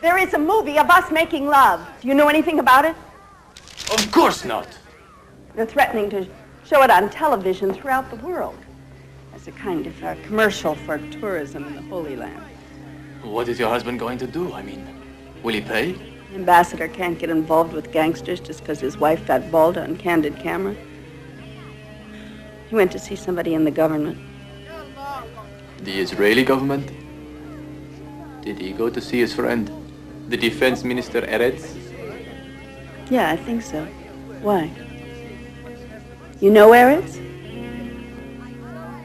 There is a movie of us making love. Do you know anything about it? Of course not. They're threatening to show it on television throughout the world as a kind of commercial for tourism in the Holy Land. What is your husband going to do? I mean, will he pay? The ambassador can't get involved with gangsters just because his wife got bald on candid camera. He went to see somebody in the government. The Israeli government? Did he go to see his friend, the defense minister Eretz? Yeah, I think so. Why? You know Eretz?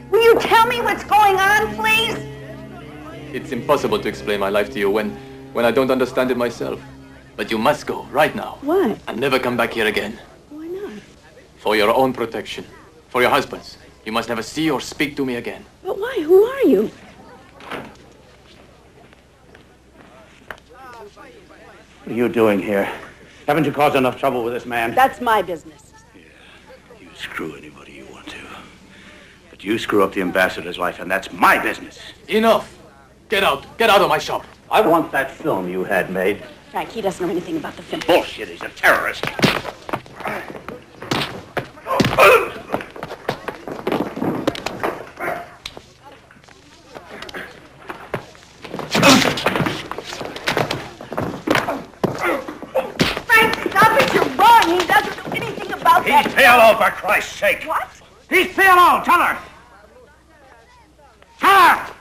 Will you tell me what's going on, please? It's impossible to explain my life to you when I don't understand it myself. But you must go, right now. Why? And never come back here again. Why not? For your own protection. For your husband's. You must never see or speak to me again. But why? Who are you? What are you doing here? Haven't you caused enough trouble with this man? That's my business. Yeah, you screw anybody you want to. But you screw up the ambassador's life, and that's my business. Enough! Get out! Get out of my shop! I want that film you had made. Frank, he doesn't know anything about the film. Bullshit, he's a terrorist. Frank, stop it! You're wrong! He doesn't know anything about that. He's P.L.O, for Christ's sake. What? He's P.L.O, tell her! Tell her!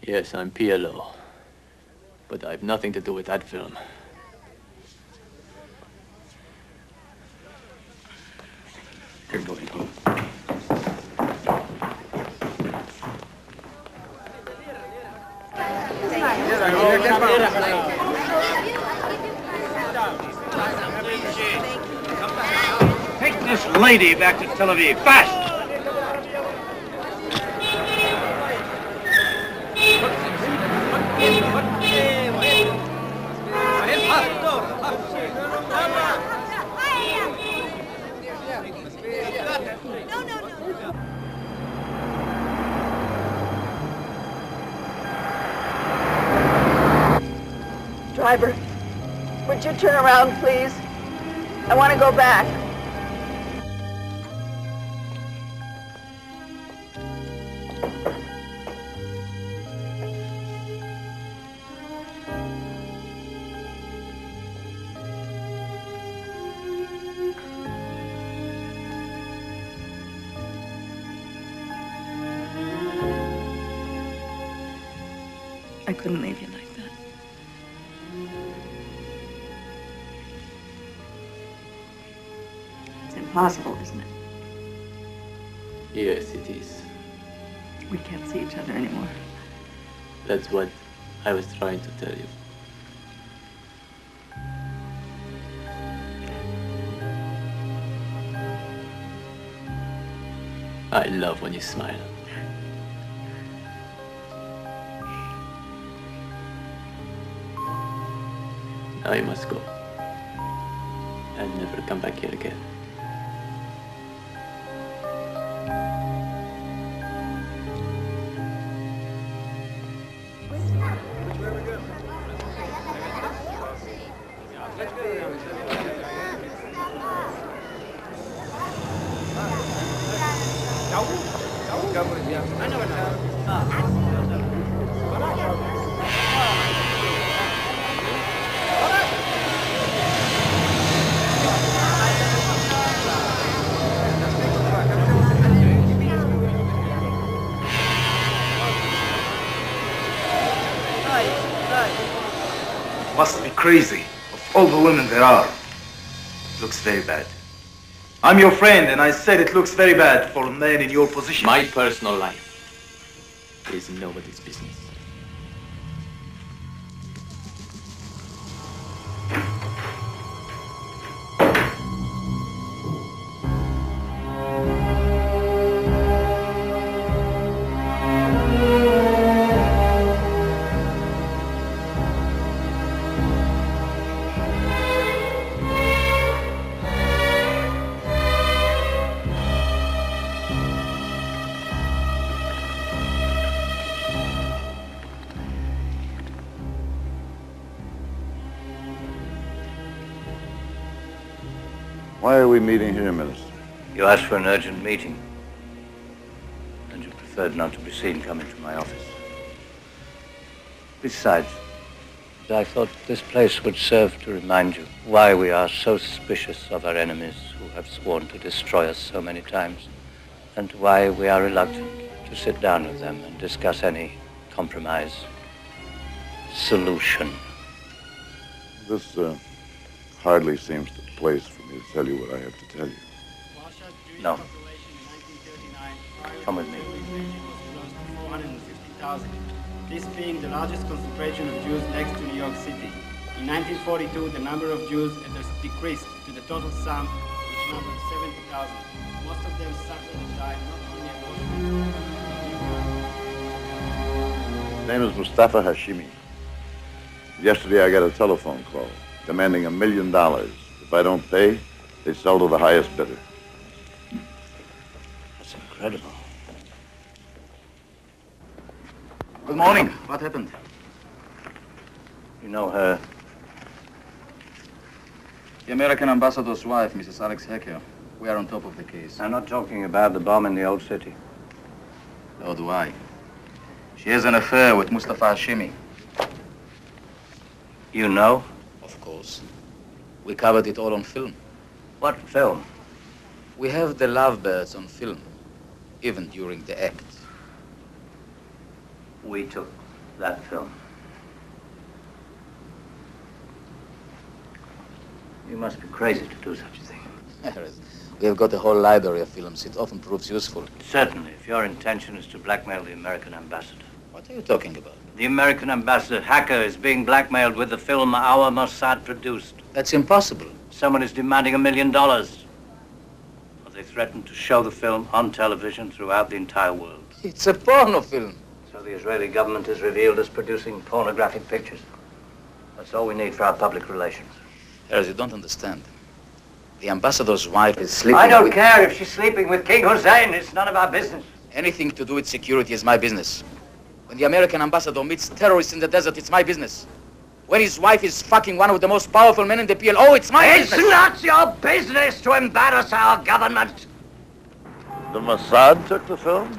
Yes, I'm P.L.O. But I have nothing to do with that film. You're going home. Take this lady back to Tel Aviv, fast! Driver, would you turn around, please? I want to go back. I couldn't leave you like that. It's impossible, isn't it? Yes, it is. We can't see each other anymore. That's what I was trying to tell you. I love when you smile. Now you must go. And never come back here again. Must be crazy. Of all the women there are. Looks very bad. I'm your friend, and I said it looks very bad for a man in your position. My personal life is nobody's business. Why are we meeting here, Minister? You asked for an urgent meeting, and you preferred not to be seen coming to my office. Besides, I thought this place would serve to remind you why we are so suspicious of our enemies who have sworn to destroy us so many times, and why we are reluctant to sit down with them and discuss any compromise solution. This hardly seems the place for me to tell you what I have to tell you. No. Come with me. This being the largest concentration of Jews next to New York City. In 1942, the number of Jews had decreased to the total sum, which numbered 70,000. Most of them suffered and died not only at Auschwitz. His name is Mustafa Hashimi. Yesterday I got a telephone call demanding $1 million. If I don't pay, they sell to the highest bidder. That's incredible. Good morning. What happened? You know her? The American ambassador's wife, Mrs. Alex Hecker. We are on top of the case. I'm not talking about the bomb in the old city. So do I. She has an affair with Mustafa Hashimi. You know? Of course. We covered it all on film. What film? We have the lovebirds on film, even during the act. We took that film. You must be crazy to do such a thing. We have got a whole library of films. It often proves useful. Certainly, if your intention is to blackmail the American ambassador. What are you talking about? The American ambassador, Hacker, is being blackmailed with the film our Mossad produced. That's impossible. Someone is demanding $1 million. Well, they threatened to show the film on television throughout the entire world. It's a porno film. So the Israeli government is revealed as producing pornographic pictures. That's all we need for our public relations. Harris, you don't understand. The ambassador's wife is sleeping I don't care if she's sleeping with King Hussein. It's none of our business. Anything to do with security is my business. When the American ambassador meets terrorists in the desert, it's my business. When his wife is fucking one of the most powerful men in the P.L.O, it's my business. It's not your business to embarrass our government. The Mossad took the film?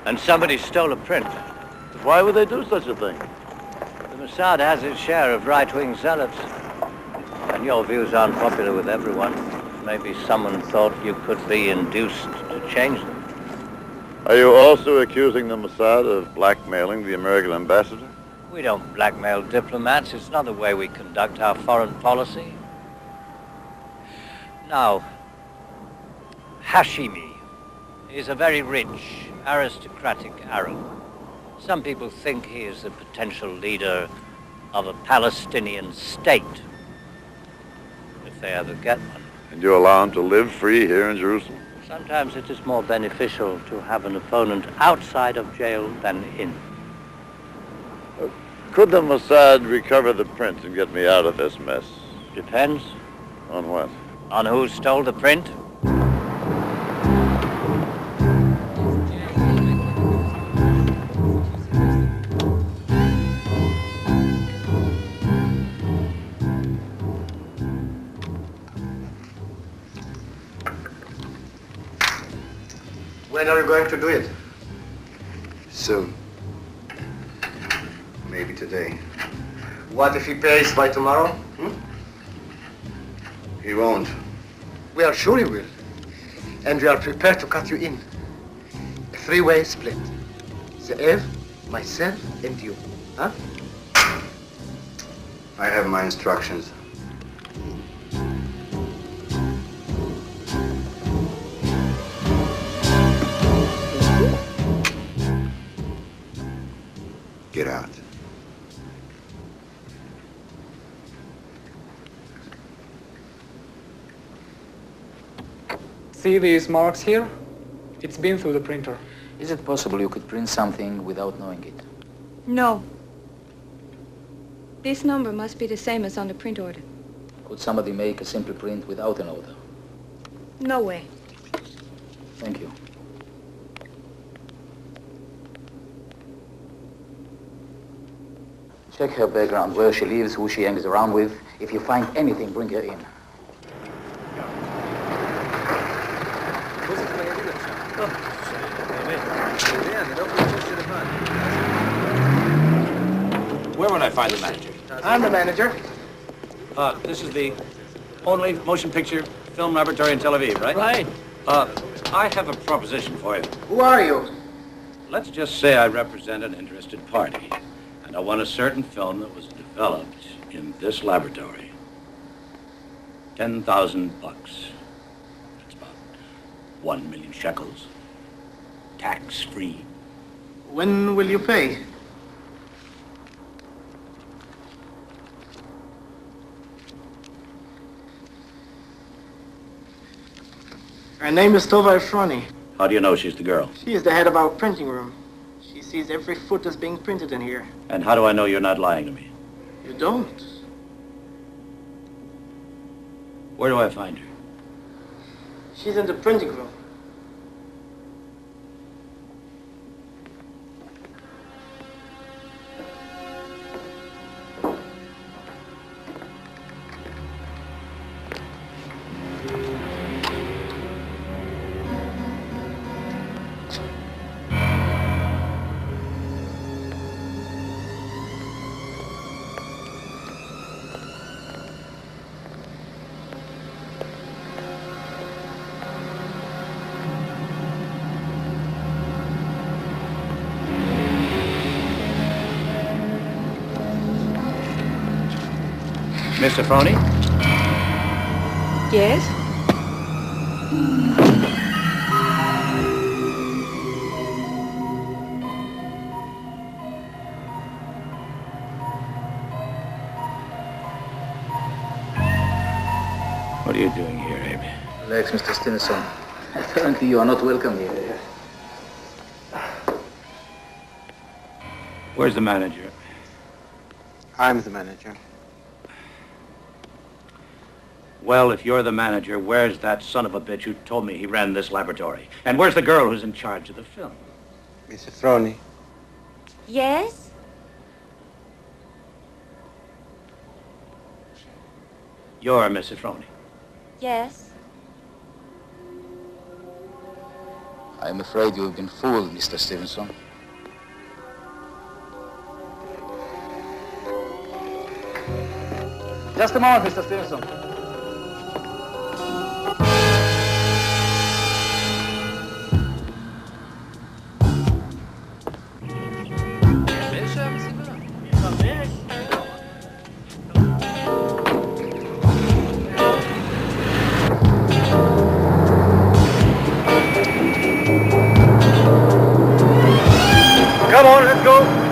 And somebody stole a print. Why would they do such a thing? The Mossad has its share of right-wing zealots. And your views aren't popular with everyone. Maybe someone thought you could be induced to change them. Are you also accusing the Mossad of blackmailing the American ambassador? We don't blackmail diplomats. It's not the way we conduct our foreign policy. Now, Hashimi is a very rich, aristocratic Arab. Some people think he is the potential leader of a Palestinian state, if they ever get one. And you allow him to live free here in Jerusalem? Sometimes it is more beneficial to have an opponent outside of jail than in. Could the Mossad recover the print and get me out of this mess? Depends. On what? On who stole the print. When are you going to do it? Soon. Maybe today. What if he pays by tomorrow? He won't. We are sure he will. And we are prepared to cut you in. A three-way split. Ze'ev, myself, and you. Huh? I have my instructions. Get out. See these marks here? It's been through the printer. Is it possible you could print something without knowing it? No. This number must be the same as on the print order. Could somebody make a simple print without an order? No way. Thank you. Check her background, where she lives, who she hangs around with. If you find anything, bring her in. find the manager? I'm the manager. This is the only motion picture film laboratory in Tel Aviv, right? Right. I have a proposition for you. Who are you? Let's just say I represent an interested party, and I want a certain film that was developed in this laboratory. 10,000 bucks. That's about 1 million shekels. Tax-free. When will you pay? Her name is Tova Efroni. How do you know she's the girl? She is the head of our printing room. She sees every foot that's being printed in here. And how do I know you're not lying to me? You don't. Where do I find her? She's in the printing room. Miss Efroni? Yes? What are you doing here, Abe? Relax, Mr. Stevenson. Apparently you are not welcome here. Where's the manager? I'm the manager. Well, if you're the manager, where's that son of a bitch who told me he ran this laboratory? And where's the girl who's in charge of the film? Miss Efroni. Yes? You're Miss Efroni. Yes. I'm afraid you've been fooled, Mr. Stevenson. Just a moment, Mr. Stevenson. Come on, let's go.